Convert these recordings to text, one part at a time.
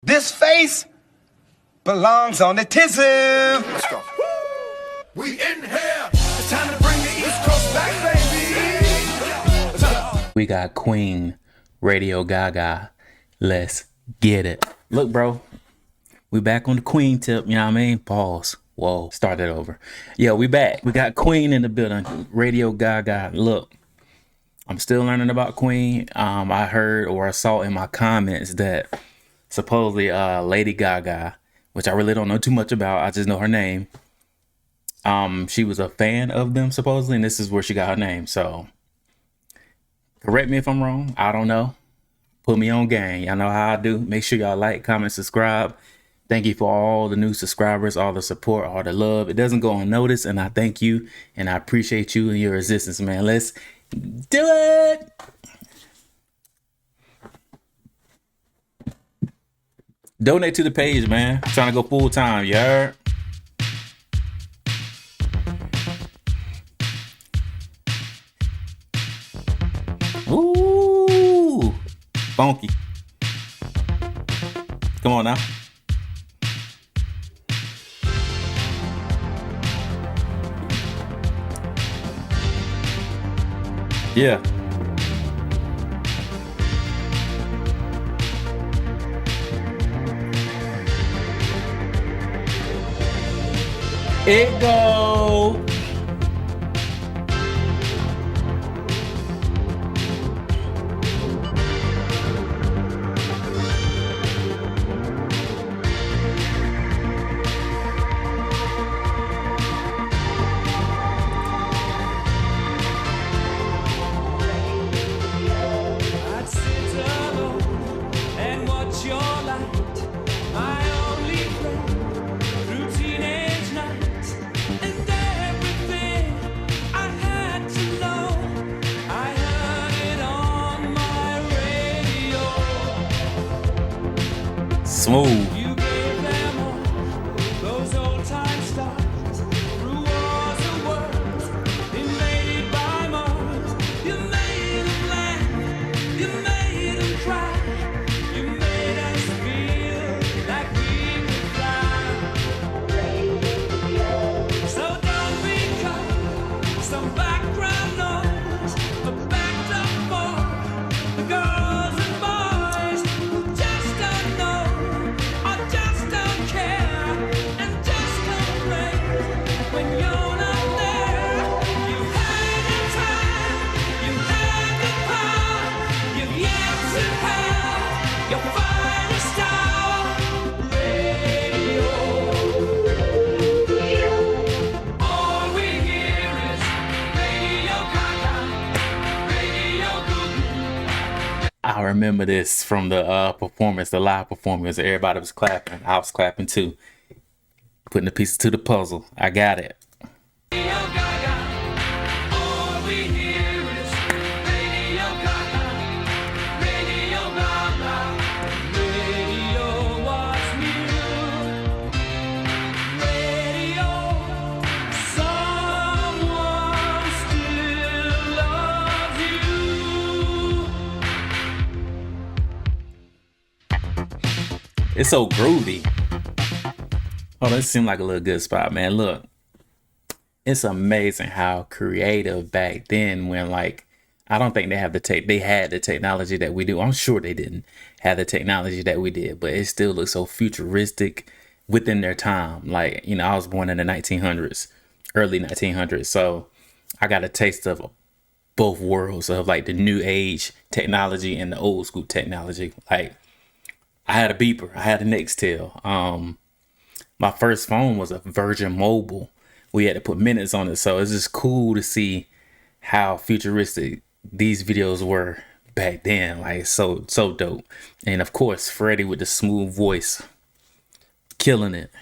This face belongs on the tissue. Let's go. We in here. It's time to bring the East Coast back, baby. Let's go. We got Queen, Radio Gaga. Let's get it. Look, bro, we back on the Queen tip. You know what I mean? Pause. Whoa, start that over. Yeah, we back. We got Queen in the building. Radio Gaga. Look, I'm still learning about Queen. I heard or I saw in my comments that supposedly Lady Gaga, which I really don't know too much about, I just know her name. She was a fan of them supposedly, and this is where she got her name. So correct me if I'm wrong. I don't know. Put me on game. Y'all know how I do. Make sure y'all like, comment, subscribe. Thank you for all the new subscribers, all the support, all the love. It doesn't go unnoticed, and I thank you and I appreciate you and your resistance, man. Let's do it. Donate to the page, man. I'm trying to go full time, you heard? Ooh, funky. Come on now. Yeah. It go. I'd sit alone and watch your light, my only friend through teenage nights, and everything I had to know, I heard it on my radio. Smooth. You gave them all those old time stars through wars and worlds invaded by Mars. You made them laugh, you made them cry, you made us feel like we could fly. So don't become some background noise, but backed up for the girls and boys who just don't know or just don't care and just complain when you're not there. You had the time, you had the power, you've yet to have your finest hour. Radio, all we hear is Radio Gaga, Radio Gaga. I remember this from the performance, the live performance. Everybody was clapping. I was clapping too. Putting the pieces to the puzzle. I got it. Radio Gaga, all we hear is Radio Gaga, Radio Gaga. Radio was new, radio, someone still loves you. It's so groovy. Oh, this seemed like a little good spot, man. Look, it's amazing how creative back then when, like, I don't think they had the technology that we do. I'm sure they didn't have the technology that we did, but it still looks so futuristic within their time. Like, you know, I was born in the 1900s, early 1900s. So I got a taste of both worlds of like the new age technology and the old school technology. Like, I had a beeper. I had a Nextel. My first phone was a Virgin Mobile. We had to put minutes on it. So it's just cool to see how futuristic these videos were back then. Like, so dope. And of course, Freddie with the smooth voice, killing it.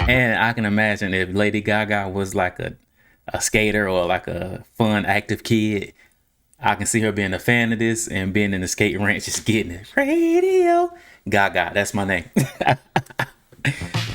And I can imagine if Lady Gaga was like a skater or like a fun, active kid, I can see her being a fan of this and being in the skating rank, just getting it. Radio Gaga, that's my name.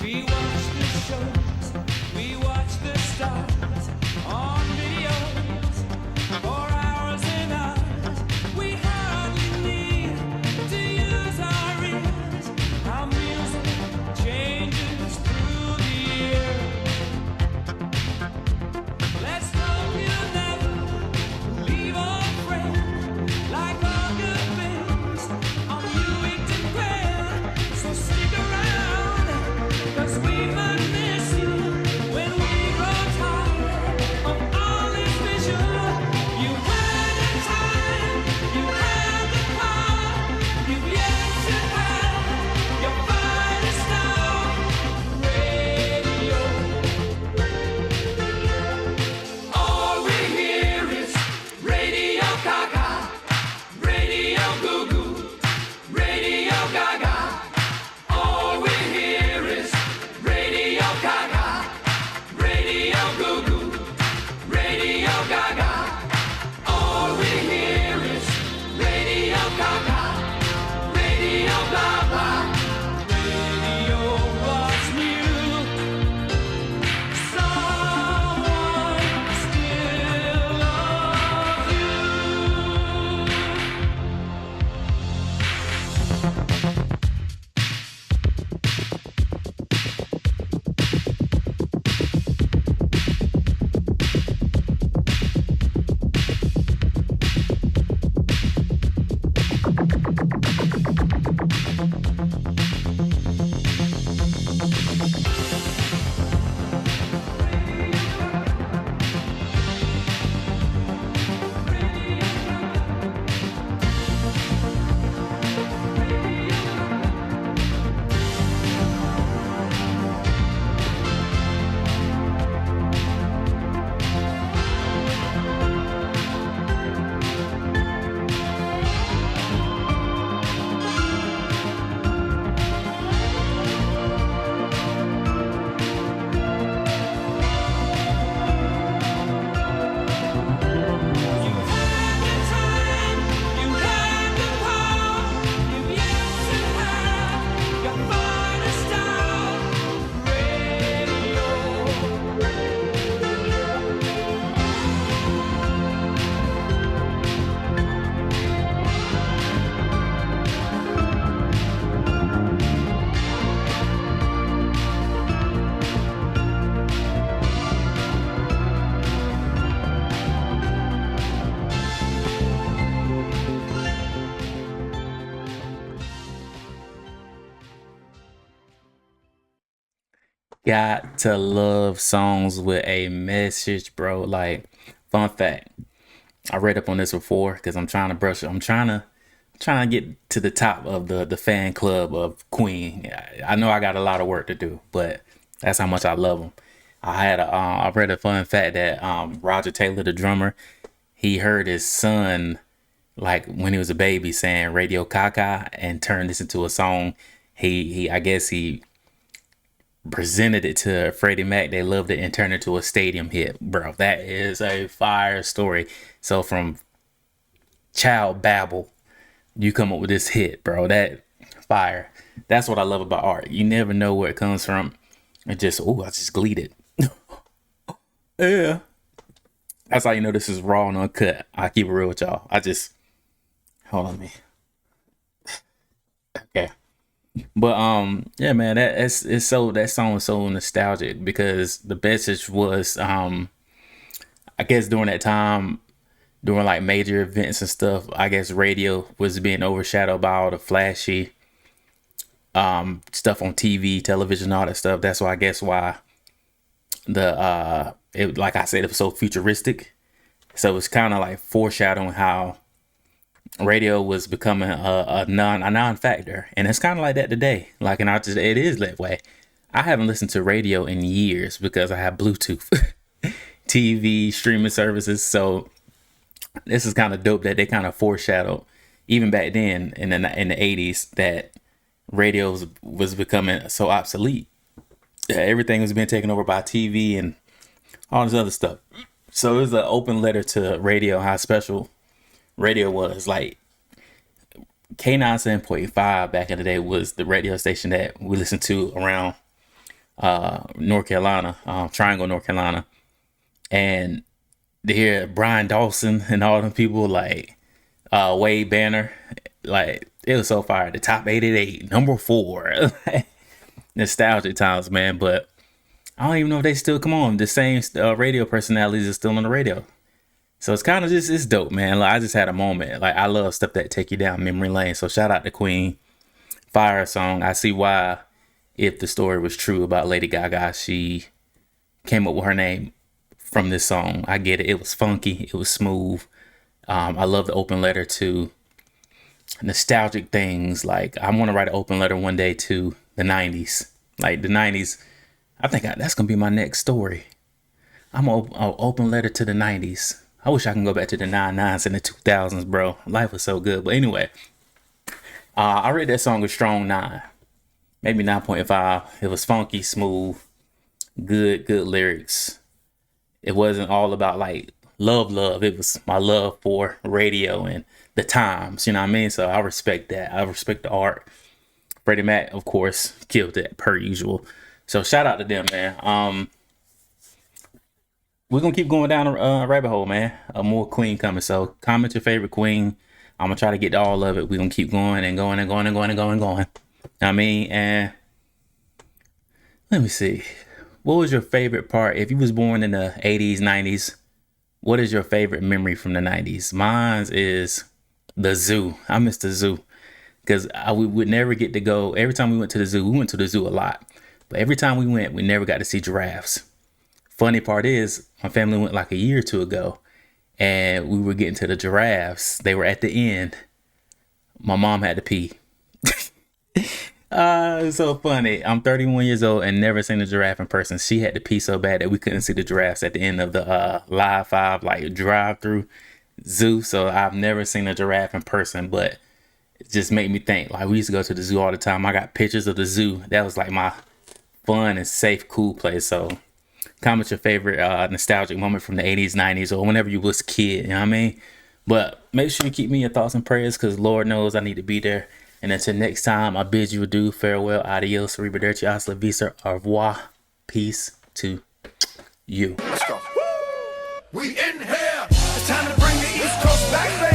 We watch the shows, we watch the stars on videos for hours and hours. We hardly need got to love songs with a message, bro. Like, fun fact, I read up on this before because I'm trying to brush. I'm trying to get to the top of the fan club of Queen. I know I got a lot of work to do, but that's how much I love them. I read a fun fact that Roger Taylor, the drummer, he heard his son like when he was a baby saying Radio Kaka and turned this into a song. He I guess he presented it to Freddie Mac. They loved it and turned it into a stadium hit, bro. That is a fire story. So from child babble, you come up with this hit, bro. That fire. That's what I love about art. You never know where it comes from. It just, I just gleed it. Yeah. That's how you know this is raw and uncut. I keep it real with y'all. Hold on me. Okay. But yeah, man, that song was so nostalgic because the message was I guess during that time, during like major events and stuff, I guess radio was being overshadowed by all the flashy stuff on TV, television, all that stuff. That's why I guess why like I said, it was so futuristic. So it's kind of like foreshadowing how radio was becoming a non-factor, and it's kind of like that today. Like, and it is that way. I haven't listened to radio in years because I have Bluetooth, TV, streaming services. So this is kind of dope that they kind of foreshadowed even back then in the 80s that radio was becoming so obsolete. Everything was being taken over by TV and all this other stuff. So it was an open letter to radio, how special radio was. Like K97.5 back in the day was the radio station that we listened to around North Carolina, Triangle, North Carolina. And to hear Brian Dawson and all them people like Wade Banner, like it was so fire. The top 888, number 4. Nostalgic times, man. But I don't even know if they still come on. The same radio personalities are still on the radio. So it's kind of it's dope, man. Like, I just had a moment. Like, I love stuff that take you down memory lane. So shout out to Queen. Fire song. I see why, if the story was true about Lady Gaga, she came up with her name from this song. I get it. It was funky. It was smooth. I love the open letter to nostalgic things. Like, I want to write an open letter one day to the 90s. Like, the 90s. I think that's going to be my next story. I'm an open letter to the 90s. I wish I can go back to the 99s and the 2000s, bro. Life was so good. But anyway, I read that song a strong 9. Maybe 9.5. It was funky, smooth, good lyrics. It wasn't all about like love. It was my love for radio and the times, you know what I mean? So I respect that. I respect the art. Freddie Mac, of course, killed it per usual. So shout out to them, man. We're going to keep going down a rabbit hole, man. More Queen coming. So comment your favorite Queen. I'm going to try to get to all of it. We're going to keep going and going and going and going and going and going. I mean, and let me see. What was your favorite part? If you was born in the 80s, 90s, what is your favorite memory from the 90s? Mine is the zoo. I miss the zoo because we would never get to go. Every time we went to the zoo, we went to the zoo a lot. But every time we went, we never got to see giraffes. Funny part is, my family went like a year or two ago, and we were getting to the giraffes. They were at the end. My mom had to pee. It's so funny. I'm 31 years old and never seen a giraffe in person. She had to pee so bad that we couldn't see the giraffes at the end of the Live 5 like drive-through zoo. So I've never seen a giraffe in person, but it just made me think. Like, we used to go to the zoo all the time. I got pictures of the zoo. That was like my fun and safe, cool place. So comment your favorite nostalgic moment from the 80s, 90s, or whenever you was a kid, you know what I mean? But make sure you keep me in your thoughts and prayers, because Lord knows I need to be there. And until next time, I bid you adieu, farewell, adios, arrivederci, hasta la vista, au revoir, peace to you. Let's go. We in here. It's time to bring the East Coast back, baby.